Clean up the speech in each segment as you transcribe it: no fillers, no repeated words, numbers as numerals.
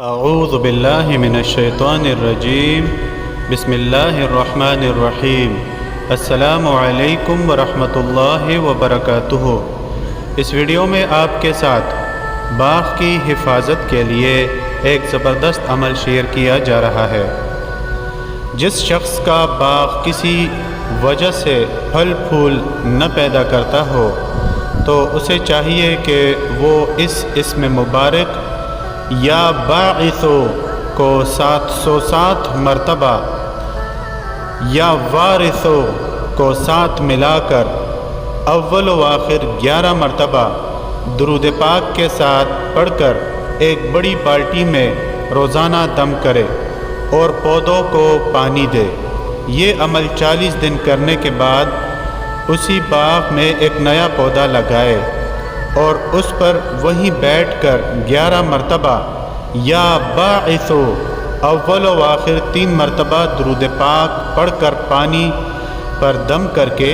اعوذ باللہ من الشیطان الرجیم بسم اللہ الرحمن الرحیم السلام علیکم ورحمۃ اللہ وبرکاتہ۔ اس ویڈیو میں آپ کے ساتھ باغ کی حفاظت کے لیے ایک زبردست عمل شیئر کیا جا رہا ہے۔ جس شخص کا باغ کسی وجہ سے پھل پھول نہ پیدا کرتا ہو تو اسے چاہیے کہ وہ اس اسم مبارک یا باعثو کو 707 مرتبہ یا وارثو کو 7 ملا کر اول و آخر 11 مرتبہ درود پاک کے ساتھ پڑھ کر ایک بڑی بالٹی میں روزانہ دم کرے اور پودوں کو پانی دے۔ یہ عمل 40 دن کرنے کے بعد اسی باغ میں ایک نیا پودا لگائے اور اس پر وہیں بیٹھ کر 11 مرتبہ یا باعثو اول و آخر 3 مرتبہ درود پاک پڑھ کر پانی پر دم کر کے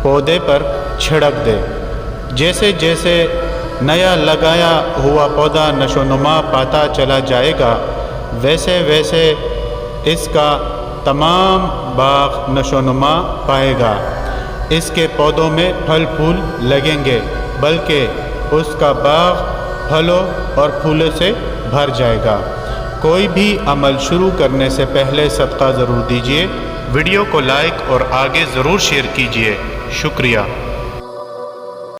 پودے پر چھڑک دے۔ جیسے جیسے نیا لگایا ہوا پودا نشو و نما پاتا چلا جائے گا ویسے ویسے اس کا تمام باغ نشو و نما پائے گا۔ اس کے پودوں میں پھل پھول لگیں گے بلکہ اس کا باغ پھلوں اور پھولوں سے بھر جائے گا۔ کوئی بھی عمل شروع کرنے سے پہلے صدقہ ضرور دیجیے۔ ویڈیو کو لائک اور آگے ضرور شیئر کیجیے۔ شکریہ۔